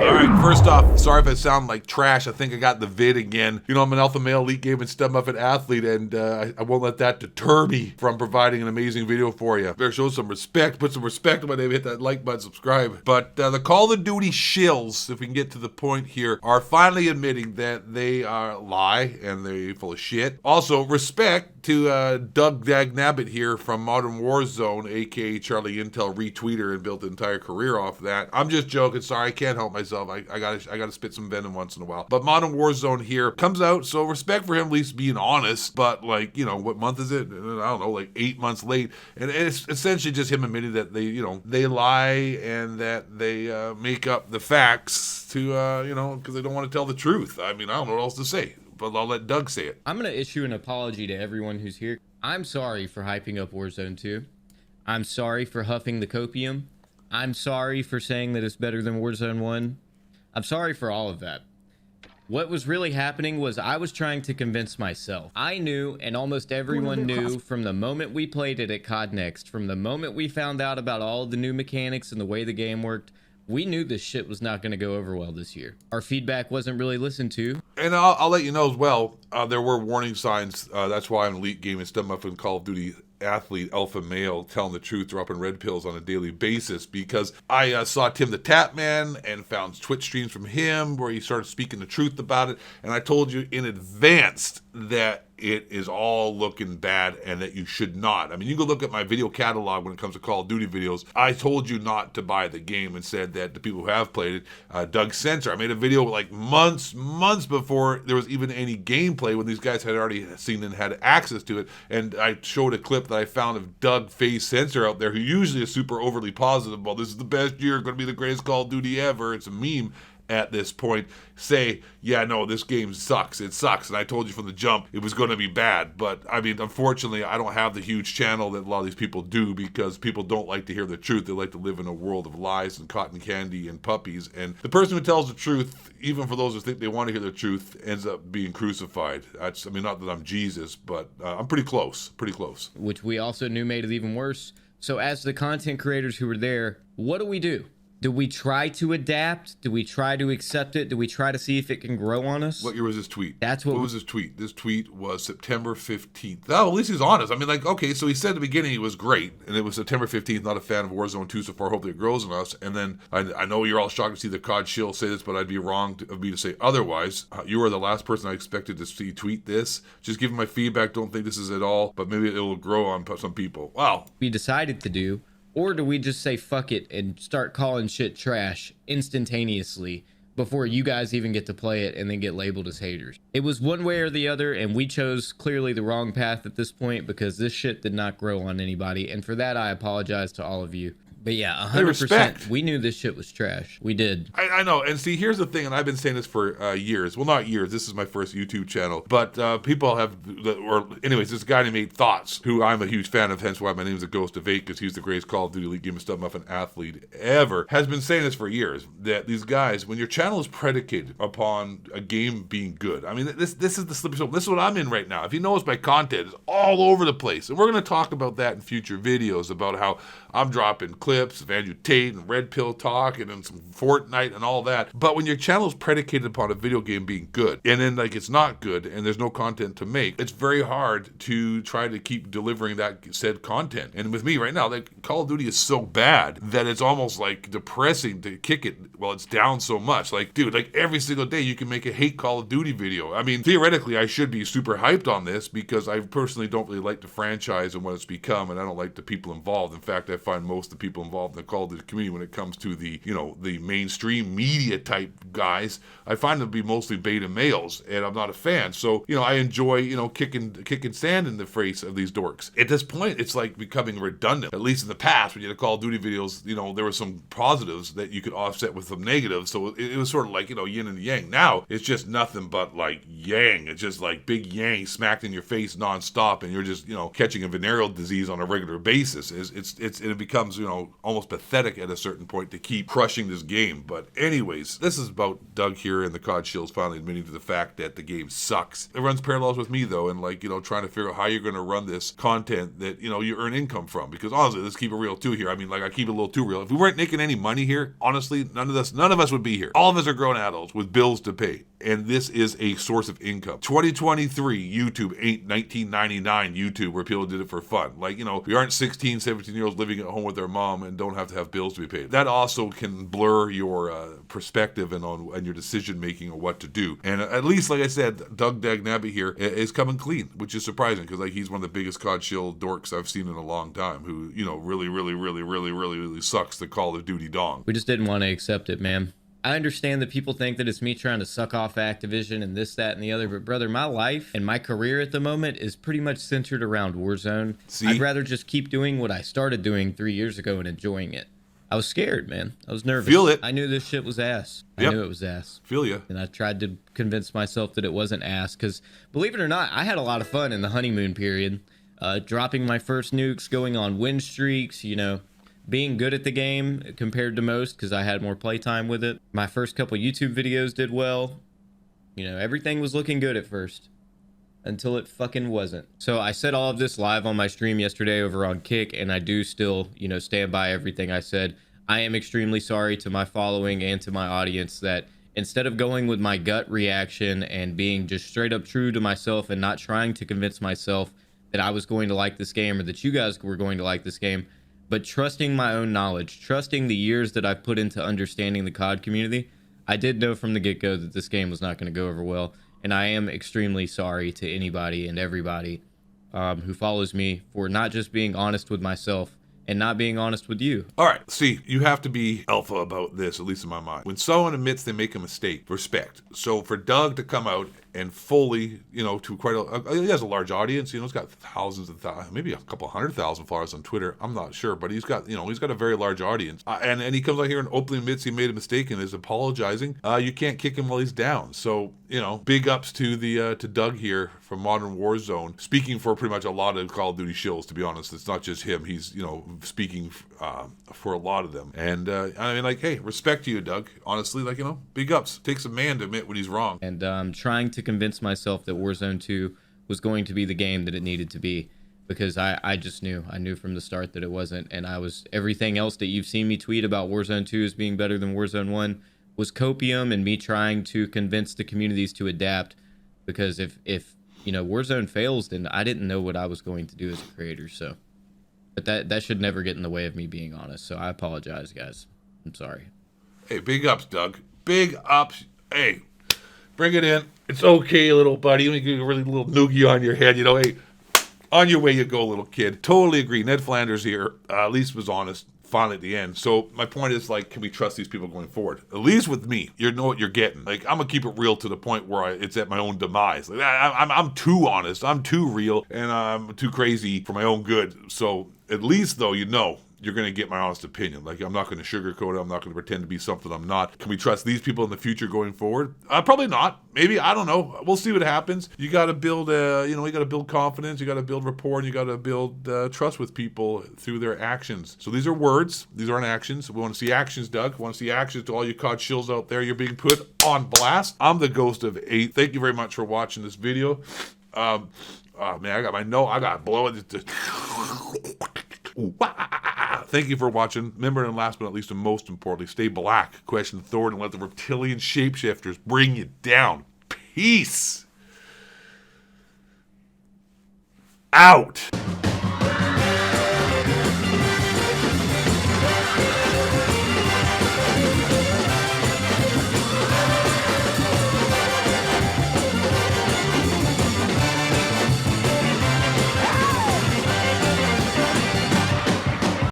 Alright, first off, sorry if I sound like trash. I think I got the vid again. You know, I'm an alpha male, elite game, and stud muffin athlete, and I won't let that deter me from providing an amazing video for you. Better show some respect, put some respect on my name, hit that like button, subscribe. But the Call of Duty shills, if we can get to the point here, are finally admitting that they lie and they're full of shit. Also, respect to Doug Dagnabbit here from Modern Warzone, aka Charlie Intel retweeter, and built an entire career off that. I'm just joking, sorry, I can't help myself. I gotta spit some venom once in a while. But Modern Warzone here comes out, so respect for him at least being honest. But like, you know, what month is it? I don't know, like 8 months late. And it's essentially just him admitting that they, you know, they lie and that they make up the facts to, you know, because they don't want to tell the truth. I mean, I don't know what else to say, but I'll let Doug say it. I'm gonna issue an apology to everyone who's here. I'm sorry for hyping up Warzone 2. I'm sorry for huffing the copium. I'm sorry for saying that it's better than Warzone 1. I'm sorry for all of that. What was really happening was I was trying to convince myself. I knew, and almost everyone knew, from the moment we played it at COD Next, from the moment we found out about all the new mechanics and the way the game worked, we knew this shit was not going to go over well this year. Our feedback wasn't really listened to. And I'll let you know as well, there were warning signs. That's why I'm an elite game and stud muffin Call of Duty athlete, alpha male, telling the truth, dropping red pills on a daily basis, because I saw Tim the Tap Man and found Twitch streams from him where he started speaking the truth about it, and I told you in advance that it is all looking bad and that you should not. I mean, you can look at my video catalog when it comes to Call of Duty videos. I told you not to buy the game and said that the people who have played it, Doug Censor, I made a video like months before there was even any gameplay, when these guys had already seen and had access to it, and I showed a clip that I found of Doug Face Censor out there, who usually is super overly positive. Well, this is the best year, going to be the greatest Call of Duty ever. It's a meme at this point, say, yeah, no, this game sucks. It sucks. And I told you from the jump it was going to be bad. But I mean, unfortunately, I don't have the huge channel that a lot of these people do, because people don't like to hear the truth. They like to live in a world of lies and cotton candy and puppies. And the person who tells the truth, even for those who think they want to hear the truth, ends up being crucified. I mean, not that I'm Jesus, but I'm pretty close. Which we also knew made it even worse. So as the content creators who were there, what do? Do we try to adapt? Do we try to accept it? Do we try to see if it can grow on us? What year was this tweet? What was this tweet? This tweet was September 15th. Oh, at least he's honest. I mean, like, okay, so he said at the beginning he was great, and it was September 15th, not a fan of Warzone 2 so far, hopefully it grows on us. And then, I know you're all shocked to see the COD shill say this, but I'd be wrong of me to say otherwise. You are the last person I expected to see tweet this. Just giving my feedback, don't think this is at all, but maybe it'll grow on some people. Wow. We decided to do. Or do we just say fuck it and start calling shit trash instantaneously before you guys even get to play it and then get labeled as haters? It was one way or the other, and we chose clearly the wrong path at this point, because this shit did not grow on anybody, and for that I apologize to all of you. But yeah, 100%. We knew this shit was trash. We did. I know. And see, here's the thing, and I've been saying this for years. Well, not years. This is my first YouTube channel. But people have, anyways, this guy named 8 Thoughts, who I'm a huge fan of, hence why my name is the Ghost of 8, because he's the greatest Call of Duty Elite Game and Stud Muffin athlete ever, has been saying this for years, that these guys, when your channel is predicated upon a game being good, I mean, this is the slippery slope. This is what I'm in right now. If you notice, my content is all over the place. And we're going to talk about that in future videos, about how I'm dropping clips of Andrew Tate and Red Pill talk and then some Fortnite and all that. But when your channel is predicated upon a video game being good, and then like it's not good and there's no content to make, it's very hard to try to keep delivering that said content. And with me right now, like, Call of Duty is so bad that it's almost like depressing to kick it while it's down so much. Like, dude, like every single day you can make a hate Call of Duty video. I mean, theoretically, I should be super hyped on this, because I personally don't really like the franchise and what it's become, and I don't like the people involved. In fact, I find most of the people involved in the Call of Duty community, when it comes to the, you know, the mainstream media type guys, I find them to be mostly beta males, and I'm not a fan. So, you know, I enjoy, you know, kicking sand in the face of these dorks. At this point, it's like becoming redundant. At least in the past, when you had Call of Duty videos, you know, there were some positives that you could offset with some negatives. So it was sort of like, you know, yin and yang. Now it's just nothing but like yang. It's just like big yang smacked in your face nonstop, and you're just, you know, catching a venereal disease on a regular basis. It becomes, you know, almost pathetic at a certain point to keep crushing this game. But anyways, this is about Doug here and the COD Shills finally admitting to the fact that the game sucks. It runs parallels with me though, and like, trying to figure out how you're going to run this content that, you earn income from. Because honestly, let's keep it real too here. I mean, like, I keep it a little too real. If we weren't making any money here, honestly, none of us would be here. All of us are grown adults with bills to pay. And this is a source of income. 2023 YouTube ain't 1999 YouTube where people did it for fun. Like, we aren't 16, 17-year-olds living at home with their mom and don't have to have bills to be paid. That also can blur your perspective and your decision making on what to do. And at least, like I said, Doug Dagnabby here is coming clean, which is surprising because like he's one of the biggest COD shill dorks I've seen in a long time. Who really sucks the Call of Duty dong. We just didn't want to accept it, man. I understand that people think that it's me trying to suck off Activision and this, that, and the other, but brother, my life and my career at the moment is pretty much centered around Warzone. See? I'd rather just keep doing what I started doing 3 years ago and enjoying it. I was scared, man. I was nervous. Feel it. I knew this shit was ass. Yep. I knew it was ass. Feel ya. And I tried to convince myself that it wasn't ass because, believe it or not, I had a lot of fun in the honeymoon period. Dropping my first nukes, going on win streaks, being good at the game compared to most because I had more playtime with it. My first couple YouTube videos did well. Everything was looking good at first until it fucking wasn't. So I said all of this live on my stream yesterday over on Kick, and I do still, stand by everything I said. I am extremely sorry to my following and to my audience that instead of going with my gut reaction and being just straight up true to myself and not trying to convince myself that I was going to like this game or that you guys were going to like this game, but trusting my own knowledge, trusting the years that I've put into understanding the COD community, I did know from the get-go that this game was not going to go over well, and I am extremely sorry to anybody and everybody who follows me for not just being honest with myself and not being honest with you. All right, see, you have to be alpha about this, at least in my mind. When someone admits they make a mistake, respect. So for Doug to come out and fully, to quite he has a large audience, he's got thousands and thousands, maybe a couple 100,000 followers on Twitter, I'm not sure, but he's got a very large audience. And he comes out here and openly admits he made a mistake and is apologizing. You can't kick him while he's down. So, big ups to Doug here from Modern Warzone, speaking for pretty much a lot of Call of Duty shills, to be honest. It's not just him. He's, speaking for a lot of them. And, hey, respect to you, Doug. Honestly, big ups. Takes a man to admit when he's wrong. And trying to convince myself that Warzone 2 was going to be the game that it needed to be, because I just knew. I knew from the start that it wasn't, and everything else that you've seen me tweet about Warzone 2 as being better than Warzone 1 was copium and me trying to convince the communities to adapt, because if Warzone fails, then I didn't know what I was going to do as a creator. So, but that should never get in the way of me being honest. So I apologize, guys. I'm sorry. Hey, big ups, Doug. Big ups. Hey, bring it in. It's okay, little buddy. Let me give you a really little noogie on your head. Hey, on your way you go, little kid. Totally agree. Ned Flanders here, at least was honest finally at the end. So my point is, can we trust these people going forward? At least with me, you know what you're getting. I'm gonna keep it real to the point where it's at my own demise. I'm too honest. I'm too real, and I'm too crazy for my own good. So at least though, you're going to get my honest opinion. I'm not going to sugarcoat it. I'm not going to pretend to be something I'm not. Can we trust these people in the future going forward? Probably not. Maybe. I don't know. We'll see what happens. You got to build, you got to build confidence. You got to build rapport, and you got to build trust with people through their actions. So these are words. These aren't actions. We want to see actions, Doug. We want to see actions to all you COD shills out there. You're being put on blast. I'm the Ghost of 8. Thank you very much for watching this video. Oh man, I got my nose. I got blow it. Thank you for watching. Remember, and last but not least, and most importantly, stay black, question Thor, and let the reptilian shapeshifters bring you down. Peace. Out.